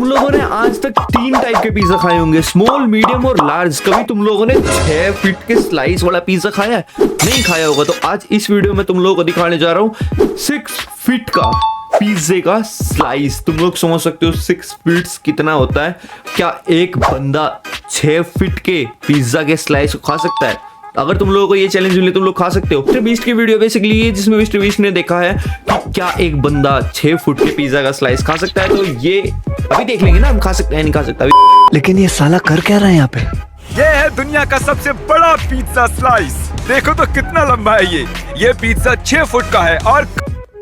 लोगों ने आज तक 3 टाइप के पिज्जा खाए होंगे, स्मॉल, मीडियम और लार्ज। कभी तुम लोगों ने 6 फीट के स्लाइस वाला पिज्जा खाया है? नहीं खाया होगा। तो आज इस वीडियो में तुम लोगों को दिखाने जा रहा हूँ 6 फीट का पिज्जे का स्लाइस। तुम लोग समझ सकते हो 6 फीट कितना होता है। क्या एक बंदा 6 फीट के पिज्जा के स्लाइस को खा सकता है? अगर तुम लोगों को ये चैलेंज मिले तुम लोग खा सकते हो। मिस्टर बीस्ट की वीडियो बेसिकली ये जिसमें मिस्टर बीस्ट ने देखा है कि क्या एक बंदा 6 फुट के पिज्जा का स्लाइस खा सकता है। तो ये अभी देख लेंगे ना, हम खा सकते हैं नहीं खा सकता अभी। लेकिन ये साला कर क्या रहा है यहाँ पे? ये है दुनिया का सबसे बड़ा पिज्जा स्लाइस। देखो तो कितना लंबा है ये पिज्जा 6 फुट का है और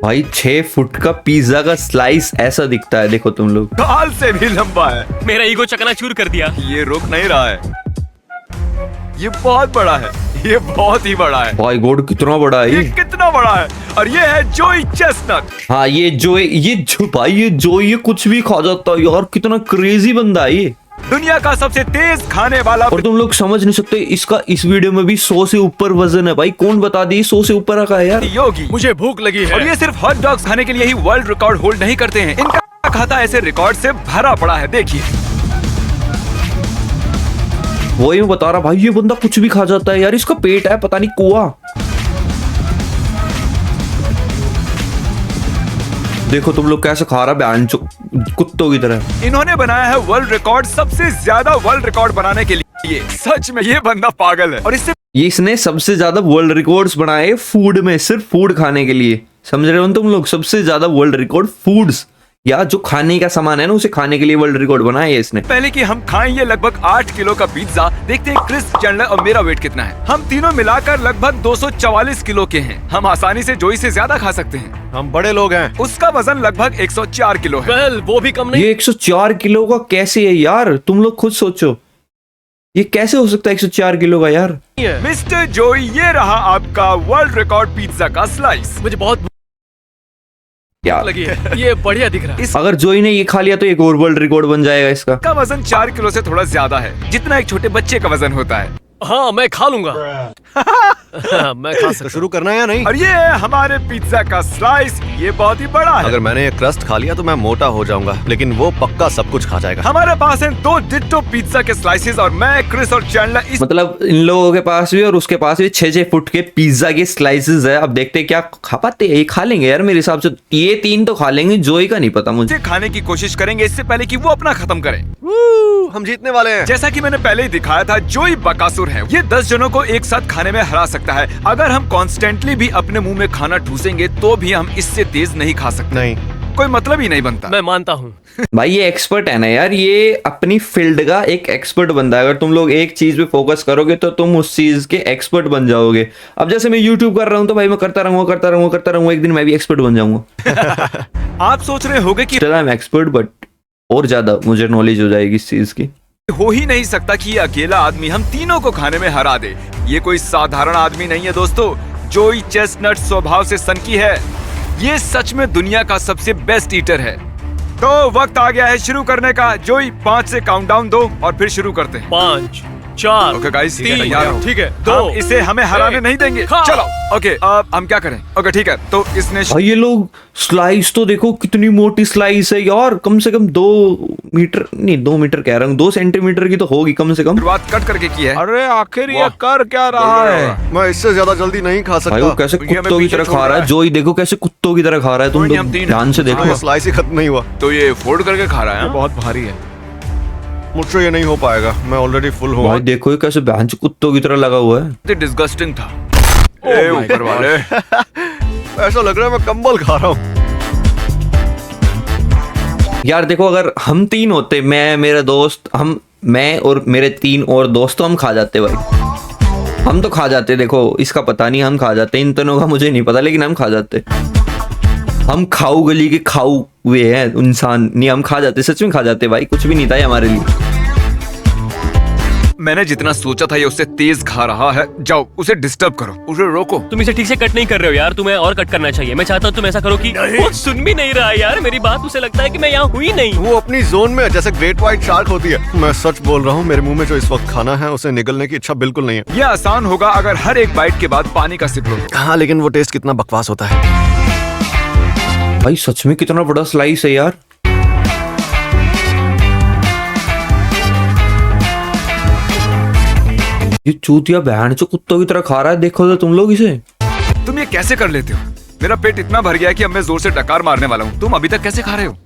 भाई 6 फुट का पिज्जा का स्लाइस ऐसा दिखता है। देखो तुम लोग, दाल से भी लंबा है। मेरा ईगो चकनाचूर कर दिया। ये रुक नहीं रहा है। ये बहुत बड़ा है, ये बहुत ही बड़ा है। भाई गॉड कितना बड़ा है ये कितना बड़ा है। और ये है जोई चेस्टनट। हाँ ये जो भाई ये कुछ भी खा जाता है यार। कितना क्रेजी बंदा है ये। दुनिया का सबसे तेज खाने वाला। और तुम लोग समझ नहीं सकते, इसका इस वीडियो में भी 100 से ऊपर वजन है। भाई कौन बता दी 100 से ऊपर रखा है यार। योगी मुझे भूख लगी है। और ये सिर्फ हॉट डॉग्स खाने के लिए ही वर्ल्ड रिकॉर्ड होल्ड नहीं करते हैं। इनका खाता ऐसे रिकॉर्ड से भरा पड़ा है। देखिए वही मैं बता रहा भाई, ये बंदा कुछ भी खा जाता है यार। इसका पेट है पता नहीं कुआ। देखो तुम लोग कैसे खा रहा है कुत्तों की तरह। इन्होंने बनाया है वर्ल्ड रिकॉर्ड, सबसे ज्यादा वर्ल्ड रिकॉर्ड बनाने के लिए। सच में ये बंदा पागल है। और इसने सबसे ज्यादा वर्ल्ड रिकॉर्ड्स बनाए फूड में, सिर्फ फूड खाने के लिए। समझ रहे हो तुम लोग? सबसे ज्यादा वर्ल्ड रिकॉर्ड फूड्स या जो खाने का सामान है ना उसे खाने के लिए वर्ल्ड रिकॉर्ड बनाया है इसने। पहले कि हम खाएं ये लगभग 8 किलो का पिज्जा, देखते हैं क्रिस, चैंडलर और मेरा वेट कितना है। हम तीनों मिलाकर लगभग 244 किलो के हैं। हम आसानी से जोई से ज्यादा खा सकते हैं। हम बड़े लोग हैं। उसका वजन लगभग 104 किलो है। वेल, वो भी कम नहीं। ये 104 किलो का कैसे है यार? तुम लोग खुद सोचो, ये कैसे हो सकता है 104 किलो का यार? मिस्टर जोई, ये रहा आपका वर्ल्ड रिकॉर्ड पिज्जा का स्लाइस। मुझे बहुत यार लगी है। ये बढ़िया दिख रहा है। अगर जोई ने ये खा लिया तो एक और वर्ल्ड रिकॉर्ड बन जाएगा इसका। इसका वजन 4 किलो से थोड़ा ज्यादा है, जितना एक छोटे बच्चे का वजन होता है। हाँ मैं खा लूंगा। मैं खा सकता। शुरू करना है या नहीं? और ये है हमारे पिज्जा का स्लाइस। ये बहुत ही बड़ा है। अगर मैंने ये क्रस्ट खा लिया तो मैं मोटा हो जाऊंगा, लेकिन वो पक्का सब कुछ खा जाएगा। हमारे पास हैं 2 डिट्टो पिज्जा के स्लाइसेस और मैं, क्रिस और चैंडलर इस मतलब इन लोगों के पास भी और उसके पास भी 6-6 फुट के पिज्जा के स्लाइसेस है। अब देखते हैं क्या खा पाते हैं। ये खा लेंगे यार मेरे हिसाब से। ये 3 तो खा लेंगे, जोई का नहीं पता मुझे। खाने की कोशिश करेंगे इससे पहले कि वो अपना खत्म करें। हम जीतने वाले हैं। जैसा कि मैंने पहले ही दिखाया था, जोई बकासुर है। ये 10 जनों को एक साथ खाने में हरा सकता है। अगर हम कॉन्स्टेंटली भी अपने मुंह में खाना ठूसेंगे तो भी हम इससे तेज नहीं खा सकते। नहीं, कोई मतलब ही नहीं बनता। मैं मानता हूँ। भाई ये एक्सपर्ट है ना यार, ये अपनी फील्ड का एक एक्सपर्ट बंदा है। अगर तुम लोग एक चीज पे फोकस करोगे तो तुम उस चीज के एक्सपर्ट बन जाओगे। अब जैसे मैं यूट्यूब कर रहा हूँ तो भाई मैं करता रहूंगा, एक दिन मैं भी एक्सपर्ट बन जाऊंगा। आप सोच रहे होंगे कि आई एम एक्सपर्ट, बट और ज्यादा मुझे नॉलेज हो जाएगी इस चीज की। हो ही नहीं सकता कि ये अकेला आदमी हम तीनों को खाने में हरा दे। ये कोई साधारण आदमी नहीं है दोस्तों। जोई चेस्टनट स्वभाव से सनकी है। ये सच में दुनिया का सबसे बेस्ट ईटर है। तो वक्त आ गया है शुरू करने का। जोई 5 से काउंटडाउन दो और फिर शुरू करते हैं। 5, 4, ओके गाइस, 3, तैयार हो? ठीक है, हम 2, इसे हमें हराने 1, नहीं देंगे। खा। चलो ओके, अब हम क्या करें? ओके ठीक है, तो इसने भाई ये लोग स्लाइस तो देखो कितनी मोटी स्लाइस है यार। कम से कम 2 मीटर, नहीं 2 मीटर कह रहा हूँ, 2 सेंटीमीटर की तो होगी कम से कम। शुरुआत कट करके की है। अरे आखिर ये वाह। कर क्या रहा है? मैं इससे ज्यादा जल्दी नहीं खा भाई वो सकता। कैसे ये हमें कुत्तों की पीछे तरह छोड़ खा रहा रहा है। है। जोई देखो कैसे कुत्तों की तरह खा रहा है। तुम कोई नहीं, हम लोग 3 ध्यान से देखो। स्लाइस ही खत्म नहीं हुआ। तो ये फोल्ड करके खा रहा है। बहुत भारी है, मुझसे ये नहीं हो पाएगा। मैं ऑलरेडी फुल हूँ। भाई देखो ये कैसे भैंस कुत्तों की तरह लगा हुआ है। डिस्गस्टिंग था। ए ऊपर वाले। ऐसा लग रहा है मैं कंबल खा रहा हूँ। यार देखो अगर हम 3 होते, मैं, मेरा दोस्त, मैं और मेरे 3 और दोस्त, तो हम खा जाते भाई। हम तो खा जाते। देखो इसका पता नहीं, हम खा जाते। इन दोनों का मुझे नहीं पता, लेकिन हम खा जाते। हम खाऊ गली के खाऊ हुए हैं इंसान नहीं, हम खा जाते, सच में खा जाते भाई। कुछ भी नहीं था ये हमारे लिए। मैंने जितना सोचा था ये उससे तेज खा रहा है। जाओ उसे डिस्टर्ब करो, उसे रोको। तुम इसे ठीक से कट नहीं कर रहे हो यार। तुम्हें और कट करना चाहिए। मैं चाहता हूँ तुम ऐसा करो कि वो सुन भी नहीं रहा है यार मेरी बात। उसे लगता है कि मैं यहाँ हुई नहीं। वो अपनी जोन में है, जैसे ग्रेट व्हाइट शार्क होती है। मैं सच बोल रहा हूँ, मेरे मुंह में जो इस वक्त खाना है उसे निगलने की इच्छा बिल्कुल नहीं है। ये आसान होगा अगर हर एक बाइट के बाद पानी का सिप लो। हाँ, लेकिन वो टेस्ट कितना बकवास होता है। भाई सच में कितना बड़ा स्लाइस है यार। ये चूतिया बहन जो कुत्तों की तरह खा रहा है, देखो तो तुम लोग इसे। तुम ये कैसे कर लेते हो? मेरा पेट इतना भर गया है कि अब मैं जोर से डकार मारने वाला हूँ। तुम अभी तक कैसे खा रहे हो?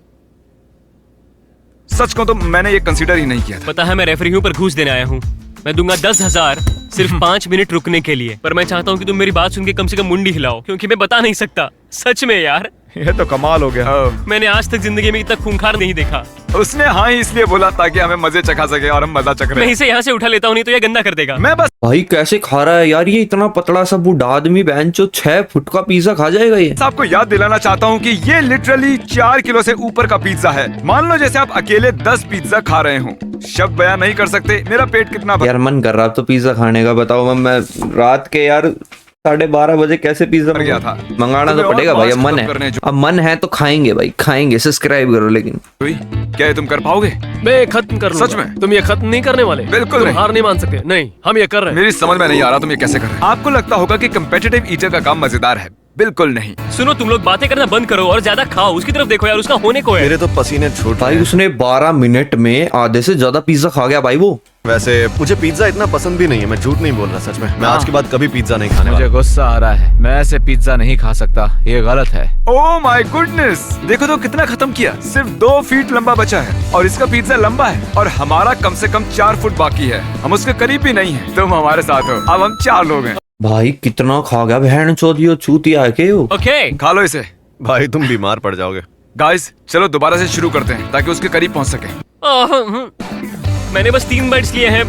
सच कहूं तो मैंने ये कंसीडर ही नहीं किया था। पता है मैं रेफरी हूँ पर घूस देने आया हूँ। मैं दूंगा 10,000 सिर्फ 5 मिनट रुकने के लिए। पर मैं चाहता हूँ कि तुम मेरी बात सुन के कम से कम मुंडी हिलाओ, क्योंकि मैं बता नहीं सकता। सच में यार, ये तो कमाल हो गया। मैंने आज तक जिंदगी में इतना खूंखार नहीं देखा। उसने हाँ ही इसलिए बोला ताकि हमें मजे चखा सके और हम मजा चख मैं रहे हैं। इसे यहाँ से उठा लेता हूँ, नहीं तो ये गंदा कर देगा। मैं बस भाई कैसे खा रहा है यार, ये इतना पतला सा बूढ़ा आदमी बहन जो 6 फुट का पिज्जा खा जाएगा ये। आपको याद दिलाना चाहता हूँ कि ये लिटरली 4 किलो से ऊपर का पिज्जा है। मान लो जैसे आप अकेले 10 पिज्जा खा रहे हो। शब्द बयान नहीं कर सकते मेरा पेट कितना यार मन कर रहा तो पिज्जा खाने का, बताओ मैं रात के यार 12:30 बजे कैसे पिज्जा गया था। मंगाना तुम्हें तो और पड़ेगा भाई। अब बहुत मन खत्म करने है, जो- अब मन है तो खाएंगे भाई, खाएंगे। सब्सक्राइब करो लेकिन। क्या ये तुम कर पाओगे? मैं ये खत्म कर लूंगा। सच में? तुम ये खत्म नहीं करने वाले? बिल्कुल तुम नहीं। हार नहीं मान सकते। नहीं, हम ये कर रहे हैं। मेरी समझ में नहीं आ रहा तुम ये कैसे कर रहे हो। आपको लगता होगा कि कंपेटिटिव ईटर का काम मजेदार है, बिल्कुल नहीं। सुनो, तुम लोग बातें करना बंद करो और ज्यादा खाओ। उसकी तरफ देखो यार, उसका होने को है। मेरे तो पसीने छूट रहे भाई हैं। उसने 12 मिनट में आधे से ज्यादा पिज्जा खा गया भाई वो। वैसे मुझे पिज्जा इतना पसंद भी नहीं है, मैं झूठ नहीं बोल रहा सच में। मैं आज के बाद कभी पिज्जा नहीं खाने मुझे वाला। गुस्सा आ रहा है। मैं ऐसे पिज्जा नहीं खा सकता, ये गलत है। ओह माय गुडनेस, देखो तो कितना खत्म किया। सिर्फ 2 फीट लंबा बचा है और इसका पिज्जा लंबा है और हमारा कम से कम 4 फुट बाकी है। हम उसके करीब भी नहीं है। तुम हमारे साथ हो, अब हम 4 लोग हैं। भाई कितना खा गया बहन चौधियो, चूतिया है के वो। ओके, खा लो इसे। भाई तुम बीमार पड़ जाओगे। गाइस चलो दोबारा से शुरू करते हैं ताकि उसके करीब पहुंच सके। मैंने बस 3 बाइट्स लिए हैं।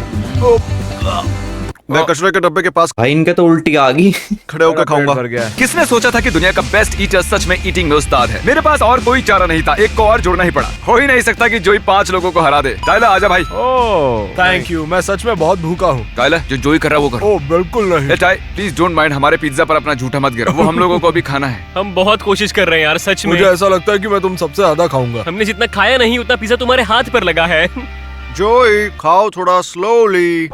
मैं कचरे के डब्बे के पास भाई इनके तो उल्टी आ गई। खड़े होकर खाऊंगा। भर गया है। किसने सोचा था कि दुनिया का बेस्ट ईटर सच में ईटिंग में उस्ताद है। मेरे पास और कोई चारा नहीं था, एक को और जोड़ना ही पड़ा। हो ही नहीं सकता कि जोई 5 लोगों को हरा दे। टाइलर आजा भाई। ओह थैंक यू, मैं सच में बहुत भूखा हूँ। टाइलर जो जोई कर रहा है वो करो। ओह बिल्कुल नहीं। ए टाई प्लीज डोंट माइंड, हमारे पिज्जा पर अपना झूठा मत गिरा। वो हम लोगों को भी खाना है। हम बहुत कोशिश कर रहे हैं यार, सच में। मुझे ऐसा लगता है कि मैं तुम सबसे ज्यादा खाऊंगा। हमने जितना खाया नहीं उतना पिज्जा तुम्हारे हाथ पर लगा है। जोई खाओ थोड़ा स्लोली।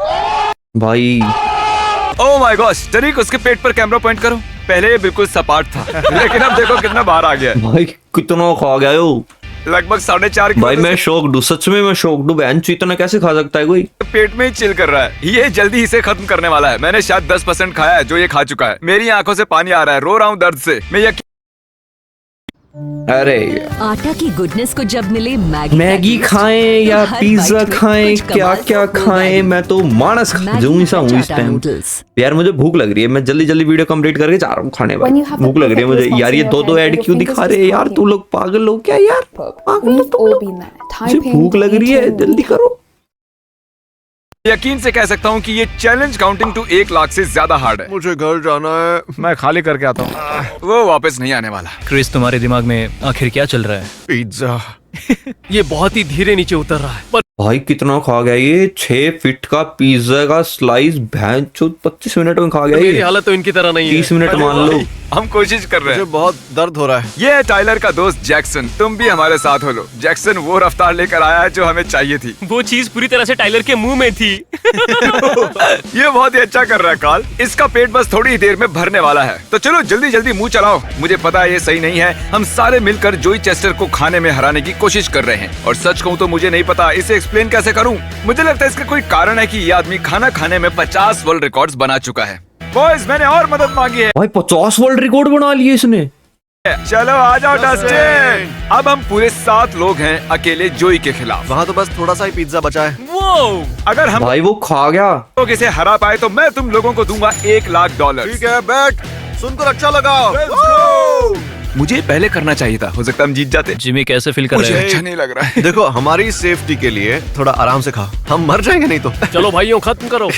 भाई ओह माय गॉश, तरीक उसके पेट पर कैमरा पॉइंट करो। पहले ये बिल्कुल सपाट था लेकिन अब देखो कितना बाहर आ गया है। भाई कितना खा गया यो। लगभग 4.5 किलो भाई मैं शौक डू, सच में मैं शौक डू। बहन चो इतना कैसे खा सकता है कोई। पेट में ही चिल कर रहा है। ये जल्दी इसे खत्म करने वाला है। मैंने शायद 10% खाया है जो ये खा चुका है। मेरी आंखों से पानी आ रहा है, रो रहा हूँ दर्द से। मैं यकीन अरे आटा की गुडनेस को जब मिले मैगी मैगी का टेस्ट, खाएं तो या हर पिज्जा बाइट में खाएं, कुछ क्या कमाल क्या तो होगा खाएं, ही। मैं तो मानस खा मैगी जाऊं सा हूँ का इस चाटा टाइम। नूडल्स। यार मुझे भूख लग रही है, मैं जल्दी जल्दी वीडियो कंप्लीट करके जा रहा हूँ खाने When you have वाली। the भूख लग रही है मुझे perfect यार। ये response in 2 your head, add your क्यों fingers दिखा रहे हैं just यार, talking. तू लोग पागल हो क्या यार। पागल हो We've तुम all लोग। been there. मुझे Typing, भूख लग रही है, eating, जल्दी करो। से कह सकता हूँ कि ये चैलेंज काउंटिंग टू 1 लाख से ज्यादा हार्ड है। मुझे घर जाना है। मैं खाली करके आता हूँ। वो वापस नहीं आने वाला। क्रिस, तुम्हारे दिमाग में आखिर क्या चल रहा है? पिज्जा। ये बहुत ही धीरे नीचे उतर रहा है। पर भाई कितना खा गया ये। 6 फीट का पिज्जा का स्लाइस भैंस चो 25 मिनट में खा गया मेरी ये। हालत तो इनकी तरह नहीं 30 है। मिनट मान लो। हम कोशिश कर रहे मुझे हैं। बहुत दर्द हो रहा है। ये है टाइलर का दोस्त जैक्सन। तुम भी हमारे साथ हो लो। जैक्सन वो रफ्तार लेकर आया है जो हमें चाहिए थी। वो चीज पूरी तरह से टाइलर के मुंह में थी। ये बहुत ही अच्छा कर रहा है कार्ल। इसका पेट बस थोड़ी ही देर में भरने वाला है। तो चलो जल्दी जल्दी मुंह चलाओ। मुझे पता है ये सही नहीं है। हम सारे मिलकर जोई चेस्टर को खाने में हराने की कोशिश कर रहे हैं और सच कहूँ तो मुझे नहीं पता इसे एक्सप्लेन कैसे करूँ। मुझे लगता है इसका कोई कारण है कि ये आदमी खाना खाने में 50 वर्ल्ड रिकॉर्ड्स बना चुका है। बॉयज मैंने और मदद मांगी है। भाई 50 वर्ल्ड रिकॉर्ड बना लिए इसने। चलो आ जाओ डस्टिन। अब हम पूरे 7 लोग हैं अकेले जोई के खिलाफ। वहाँ तो बस थोड़ा सा ही पिज्जा बचा है। वो अगर हम भाई वो खा गया। लोग इसे हरा पाए तो मैं तुम लोगों को दूंगा $1 लाख। ठीक है बैठ, सुनकर अच्छा लगा। मुझे पहले करना चाहिए था, हो सकता है हम जीत जाते। जिमी कैसे फील कर मुझे रहे हैं? अच्छा नहीं लग रहा है। देखो हमारी सेफ्टी के लिए थोड़ा आराम से खा, हम मर जाएंगे नहीं तो। चलो भाइयों खत्म करो।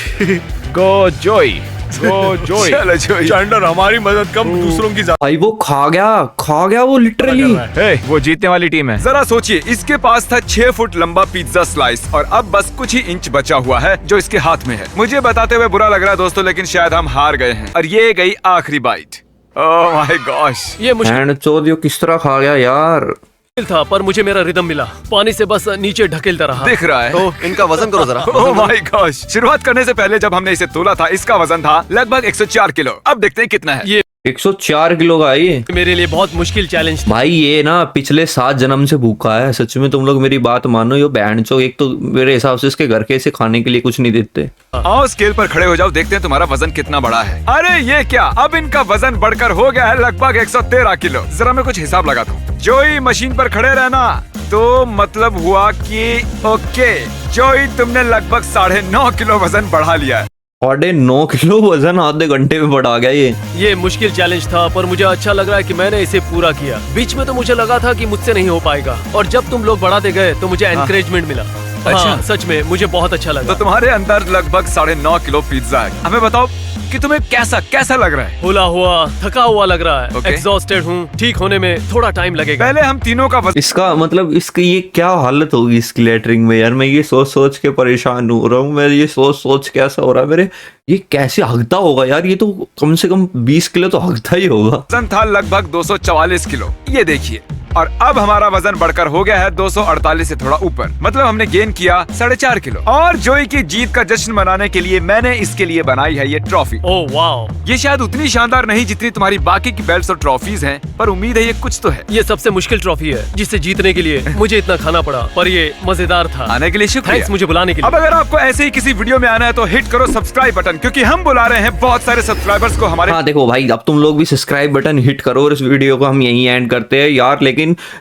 गो जोई, गो जोई। चलो जोई। चैंडलर हमारी मदद कम, दूसरों की भाई वो खा गया वो लिटरली। हे, वो जीतने वाली टीम है। जरा सोचिए, इसके पास था 6 फुट लंबा पिज्जा स्लाइस और अब बस कुछ ही इंच बचा हुआ है जो इसके हाथ में है। मुझे बताते हुए बुरा लग रहा है दोस्तों, लेकिन शायद हम हार गए हैं और ये गई आखिरी बाइट। Oh my gosh. ये मुश्किल बहन चोदियो किस तरह खा गया यार। था पर मुझे मेरा रिदम मिला। पानी से बस नीचे ढकेलता रहा। दिख रहा है। तो इनका वजन करो जरा। Oh my gosh. शुरुआत करने से पहले जब हमने इसे तोला था इसका वजन था लगभग 104 किलो। अब देखते हैं कितना है। ये 104 किलो का है ये। मेरे लिए बहुत मुश्किल चैलेंज था। भाई ये ना पिछले 7 जन्म से भूखा है सच में। तुम लोग मेरी बात मानो, ये बहनचोद एक तो मेरे हिसाब से इसके घर के इसे खाने के लिए कुछ नहीं देते। आओ स्केल पर खड़े हो जाओ, देखते हैं तुम्हारा वजन कितना बड़ा है। अरे ये क्या, अब इनका वजन बढ़कर हो गया है लगभग 113 किलो। जरा मैं कुछ हिसाब लगाता हूँ। जोई मशीन पर खड़े रहना, तो मतलब हुआ कि ओके जोई तुमने लगभग 9.5 किलो वजन बढ़ा लिया है। 9.5 किलो वजन आधे घंटे में बढ़ा गया ये। ये मुश्किल चैलेंज था, पर मुझे अच्छा लग रहा है कि मैंने इसे पूरा किया। बीच में तो मुझे लगा था कि मुझसे नहीं हो पाएगा, और जब तुम लोग बढ़ाते गए तो मुझे एनकरेजमेंट मिला। हाँ, सच में मुझे बहुत अच्छा लगा। तो तुम्हारे अंदर लगभग 9.5 किलो पिज्जा है। हमें बताओ कि तुम्हें कैसा लग रहा है? हुला हुआ, थका हुआ लग रहा है। Okay. एग्जॉस्टेड हूँ। ठीक होने में थोड़ा टाइम लगेगा। पहले हम तीनों का वजन इसका मतलब इसकी ये क्या हालत होगी इसकी लैटरिंग में यार। मैं ये सोच के परेशान हो रहा हूँ। मैं ये सोच के ऐसा हो रहा है मेरे, ये कैसे हगता होगा यार। ये तो कम से कम 20 किलो तो हगता ही होगा। था लगभग 244 किलो, ये देखिए। और अब हमारा वजन बढ़कर हो गया है 248 से थोड़ा ऊपर, मतलब हमने गेन किया 4.5 किलो। और जोई की जीत का जश्न मनाने के लिए मैंने इसके लिए बनाई है ये ट्रॉफी। ओह वाओ, ये शायद उतनी शानदार नहीं जितनी तुम्हारी बाकी की बेल्ट्स और ट्रॉफीज हैं, पर उम्मीद है ये कुछ तो है। ये सबसे मुश्किल ट्रॉफी है जिसे जीतने के लिए मुझे इतना खाना पड़ा, पर ये मजेदार था। आने के लिए शुक्रिया। थैंक्स मुझे बुलाने के लिए। अब अगर आपको ऐसे ही किसी वीडियो में आना है तो हिट करो सब्सक्राइब बटन, क्योंकि हम बुला रहे हैं बहुत सारे सब्सक्राइबर्स को हमारे। हाँ देखो भाई, अब तुम लोग भी सब्सक्राइब बटन हिट करो और इस वीडियो को हम यहीं एंड करते हैं यार। लेकिन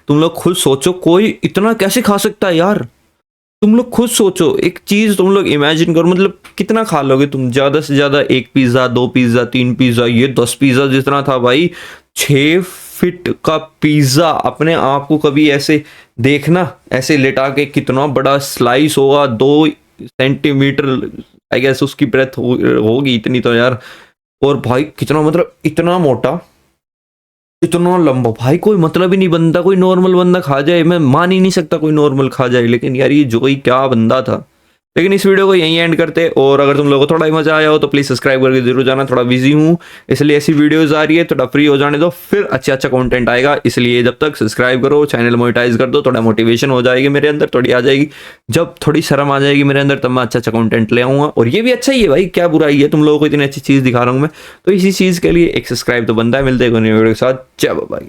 तुम लोग खुद सोचो, कोई इतना कैसे खा सकता है यार। तुम लोग खुद सोचो, एक चीज तुम लोग इमेजिन करो, मतलब कितना खा लोगे तुम? ज्यादा से ज्यादा 1 पिज्जा, 2 पिज्जा, 3 पिज्जा। ये 10 पिज्जा जितना था भाई। 6 फीट का पिज्जा। अपने आप को कभी ऐसे देखना, ऐसे लेटा के कितना बड़ा स्लाइस होगा। 2 सेंटीमीटर आई गेस उसकी ब्रेथ होगी इतनी तो यार। और भाई कितना, मतलब इतना मोटा, इतना लंबा। भाई कोई मतलब ही नहीं बनता कोई नॉर्मल बंदा खा जाए। मैं मान ही नहीं सकता कोई नॉर्मल खा जाए। लेकिन यार ये जोई क्या बंदा था। लेकिन इस वीडियो को यहीं एंड करते। और अगर तुम लोगों को थोड़ा ही मजा आया हो तो प्लीज सब्सक्राइब करके जरूर जाना। थोड़ा बिजी हूँ इसलिए ऐसी वीडियोस आ रही है, थोड़ा फ्री हो जाने दो, फिर अच्छा कंटेंट आएगा। इसलिए जब तक सब्सक्राइब करो, चैनल मोनेटाइज कर दो, थोड़ा मोटिवेशन हो जाएगी मेरे अंदर, थोड़ी आ जाएगी। जब थोड़ी शर्म आ जाएगी मेरे अंदर तब मैं अच्छा कंटेंट ले आऊंगा। और ये भी अच्छा ही है भाई, क्या बुराई है, तुम लोगों को इतनी अच्छी चीज दिखा रहा हूँ मैं, तो इसी चीज के लिए एक सब्सक्राइब तो बनता है। मिलते हैं वीडियो के साथ। जय बाबा।